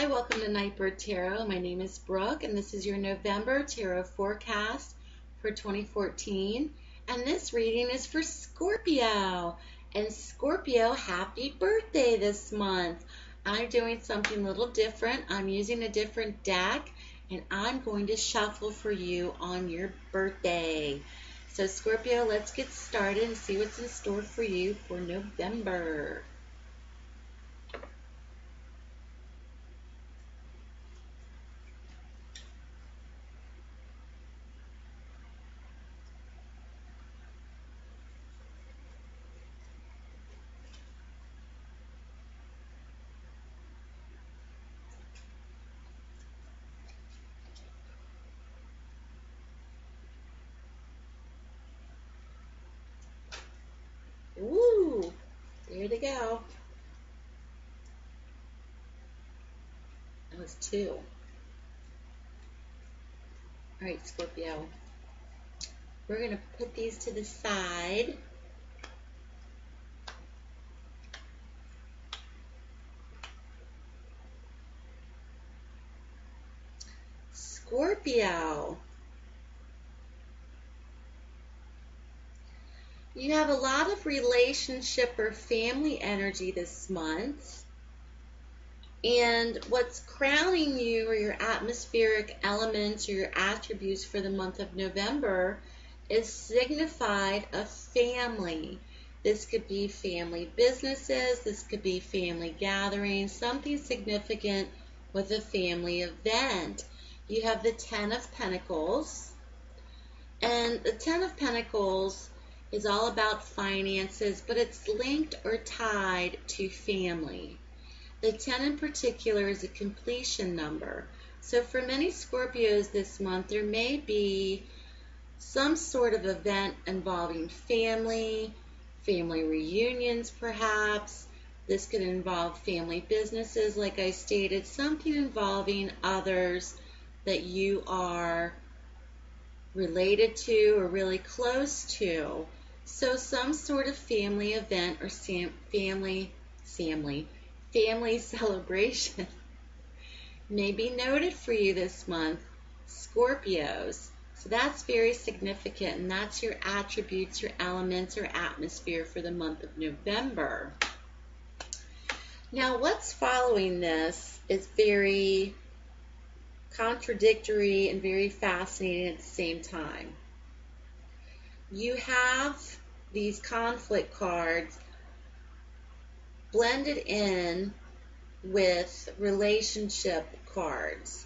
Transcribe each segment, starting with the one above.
Hi, welcome to Nightbird Tarot. My name is Brooke, and this is your November tarot forecast for 2014. And this reading is for Scorpio. And Scorpio, happy birthday this month. I'm doing something a little different. I'm using a different deck, and I'm going to shuffle for you on your birthday. So Scorpio, let's get started and see what's in store for you for November. Woo! There they go. That was two. All right, Scorpio. We're going to put these to the side. Scorpio. You have a lot of relationship or family energy this month. And what's crowning you, or your atmospheric elements or your attributes for the month of November, is signified of family. This could be family businesses, this could be family gatherings, something significant with a family event. You have the Ten of Pentacles, and the Ten of Pentacles is all about finances, but it's linked or tied to family. The 10 in particular is a completion number. So for many Scorpios this month, there may be some sort of event involving family reunions perhaps. This could involve family businesses, like I stated, something involving others that you are related to or really close to. So some sort of family event or family celebration may be noted for you this month, Scorpios. So that's very significant, and that's your attributes, your elements, or atmosphere for the month of November. Now, what's following this is very contradictory and very fascinating at the same time. You have these conflict cards blended in with relationship cards.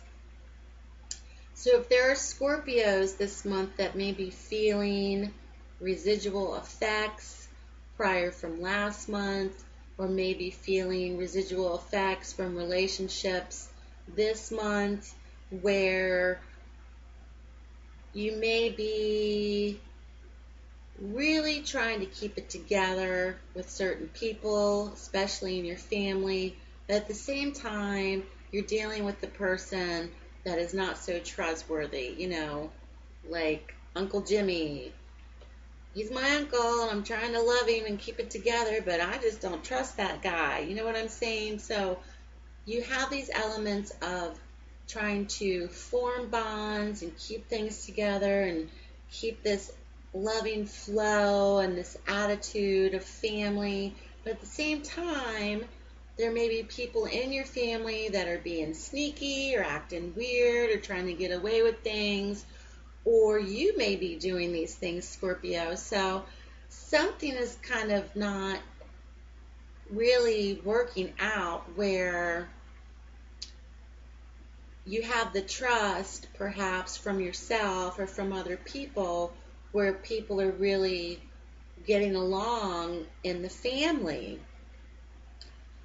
So if there are Scorpios this month that may be feeling residual effects prior from last month, or maybe feeling residual effects from relationships this month, where you may be really trying to keep it together with certain people, especially in your family, but at the same time, you're dealing with the person that is not so trustworthy, like Uncle Jimmy. He's my uncle, and I'm trying to love him and keep it together, but I just don't trust that guy. You know what I'm saying? So you have these elements of trying to form bonds and keep things together and keep this loving flow and this attitude of family, but at the same time, there may be people in your family that are being sneaky or acting weird or trying to get away with things, or you may be doing these things, Scorpio. So something is kind of not really working out where you have the trust perhaps from yourself or from other people, where people are really getting along in the family.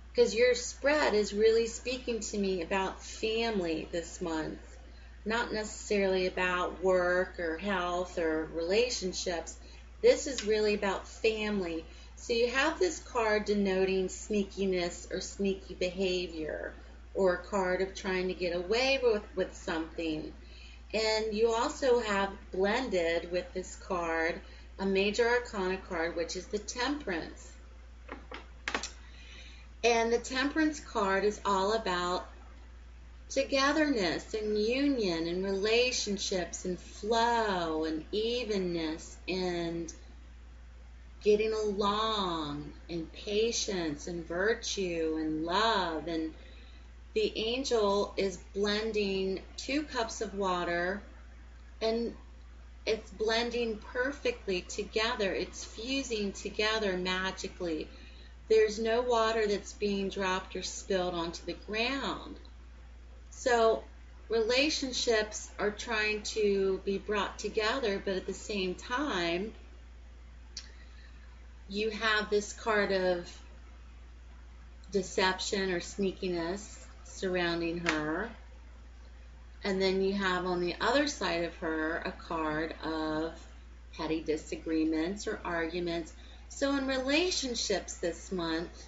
Because your spread is really speaking to me about family this month, not necessarily about work or health or relationships. This is really about family. So you have this card denoting sneakiness or sneaky behavior, or a card of trying to get away with something. And you also have blended with this card a major arcana card, which is the Temperance. And the Temperance card is all about togetherness and union and relationships and flow and evenness and getting along and patience and virtue and love. And the angel is blending 2 cups of water, and it's blending perfectly together. It's fusing together magically. There's no water that's being dropped or spilled onto the ground. So relationships are trying to be brought together, but at the same time, you have this card of deception or sneakiness surrounding her. And then you have on the other side of her a card of petty disagreements or arguments. So in relationships this month,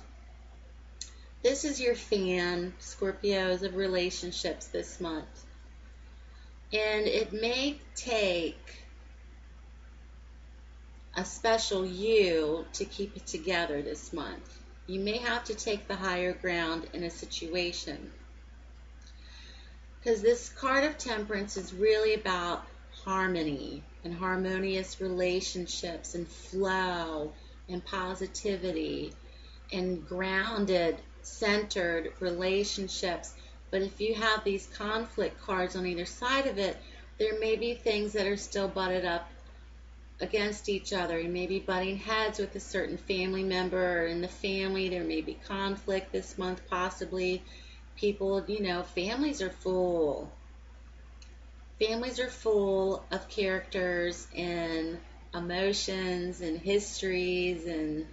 this is your fan, Scorpios, of relationships this month. And it may take a special you to keep it together this month. You may have to take the higher ground in a situation. Because this card of Temperance is really about harmony and harmonious relationships and flow and positivity and grounded, centered relationships. But if you have these conflict cards on either side of it, there may be things that are still butted up against each other. You may be butting heads with a certain family member, or in the family there may be conflict this month possibly. People, families are full. Families are full of characters and emotions and histories and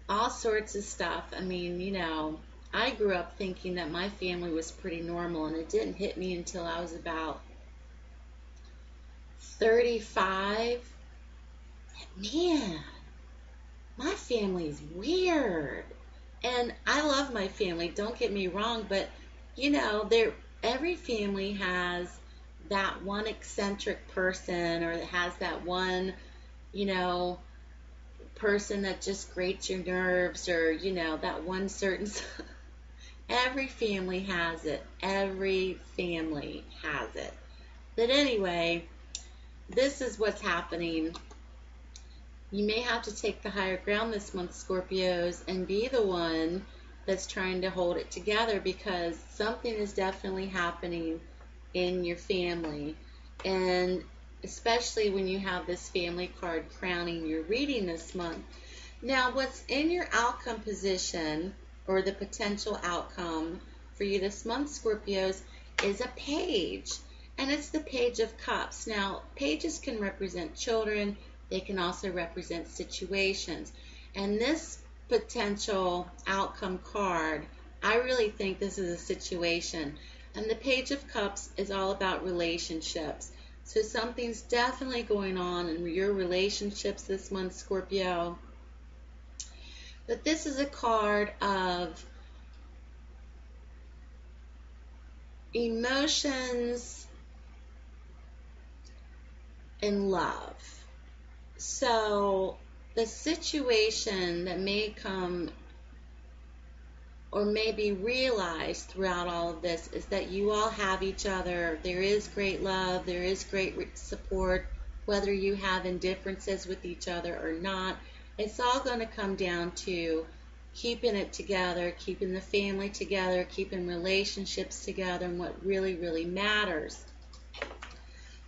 all sorts of stuff. I mean, I grew up thinking that my family was pretty normal, and it didn't hit me until I was about 35. Man, my family's weird. And I love my family, don't get me wrong, but every family has that one eccentric person, or has that one, person that just grates your nerves, or, that one certain... Every family has it. Every family has it. But anyway, this is what's happening. You may have to take the higher ground this month, Scorpios, and be the one that's trying to hold it together, because something is definitely happening in your family. And especially when you have this family card crowning your reading this month. Now, what's in your outcome position, or the potential outcome for you this month, Scorpios, is a page. And it's the Page of Cups. Now, pages can represent children. They can also represent situations. And this potential outcome card, I really think this is a situation. And the Page of Cups is all about relationships. So something's definitely going on in your relationships this month, Scorpio. But this is a card of emotions and love. So the situation that may come or may be realized throughout all of this is that you all have each other. There is great love. There is great support, whether you have indifferences with each other or not. It's all going to come down to keeping it together, keeping the family together, keeping relationships together, and what really, really matters.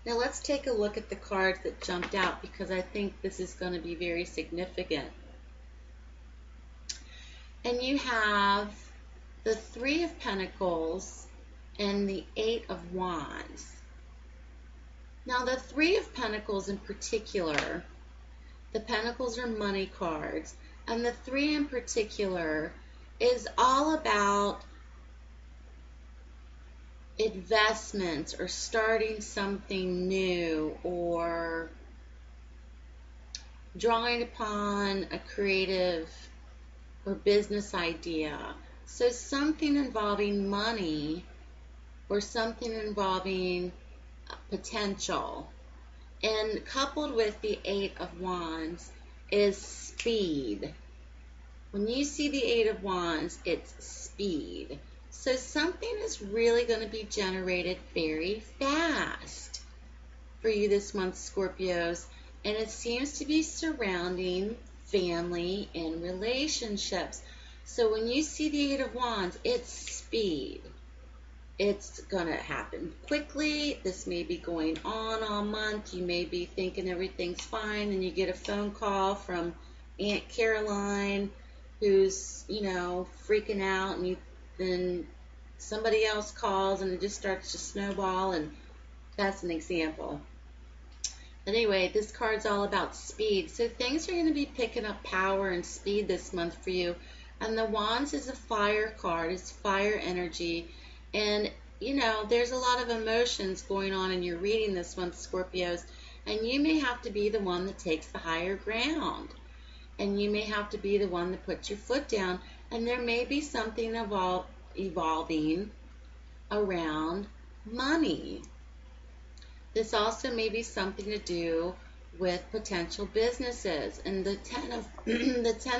Now let's take a look at the cards that jumped out, because I think this is going to be very significant. And you have the Three of Pentacles and the Eight of Wands. Now the Three of Pentacles in particular, the Pentacles are money cards, and the Three in particular is all about investments or starting something new, or drawing upon a creative or business idea. So something involving money, or something involving potential. And coupled with the Eight of Wands is speed. When you see the Eight of Wands, it's speed. So something is really going to be generated very fast for you this month, Scorpios, and it seems to be surrounding family and relationships. So when you see the Eight of Wands, it's speed. It's going to happen quickly. This may be going on all month. You may be thinking everything's fine, and you get a phone call from Aunt Caroline who's, freaking out, and then somebody else calls, and it just starts to snowball, and that's an example. But anyway, this card's all about speed. So things are going to be picking up power and speed this month for you. And the Wands is a fire card. It's fire energy. And, there's a lot of emotions going on in your reading this month, Scorpios. And you may have to be the one that takes the higher ground. And you may have to be the one that puts your foot down. And there may be something evolving around money. This also may be something to do with potential businesses. And the Ten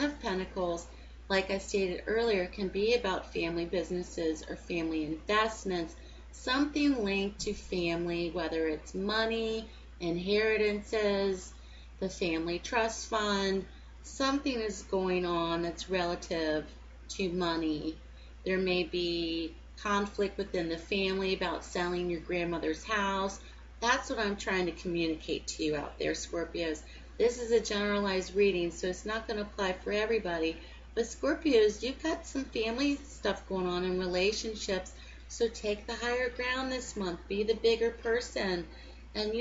of Pentacles, like I stated earlier, can be about family businesses or family investments, something linked to family, whether it's money, inheritances, the family trust fund. Something is going on that's relative to money. There may be conflict within the family about selling your grandmother's house. That's what I'm trying to communicate to you out there, Scorpios. This is a generalized reading, so it's not going to apply for everybody. But Scorpios, you've got some family stuff going on in relationships, so take the higher ground this month. Be the bigger person. And,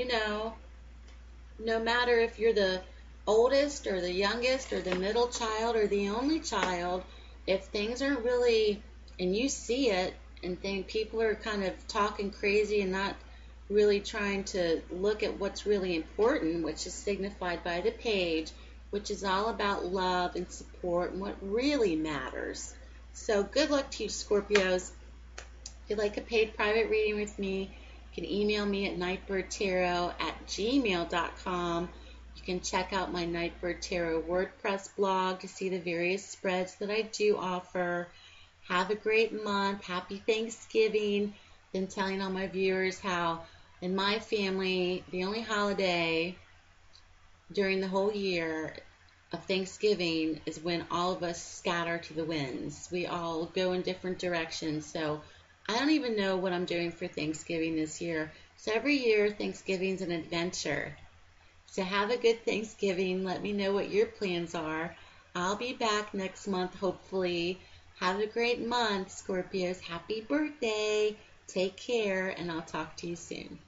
no matter if you're the oldest or the youngest or the middle child or the only child, if things aren't really, and you see it, and think people are kind of talking crazy and not really trying to look at what's really important, which is signified by the page, which is all about love and support and what really matters. So good luck to you, Scorpios. If you'd like a paid private reading with me, you can email me at nightbirdtarot@gmail.com. You can check out my Nightbird Tarot WordPress blog to see the various spreads that I do offer. Have a great month. Happy Thanksgiving. Been telling all my viewers how in my family, the only holiday during the whole year of Thanksgiving is when all of us scatter to the winds. We all go in different directions. So I don't even know what I'm doing for Thanksgiving this year. So every year, Thanksgiving's an adventure. So have a good Thanksgiving. Let me know what your plans are. I'll be back next month, hopefully. Have a great month, Scorpios. Happy birthday. Take care, and I'll talk to you soon.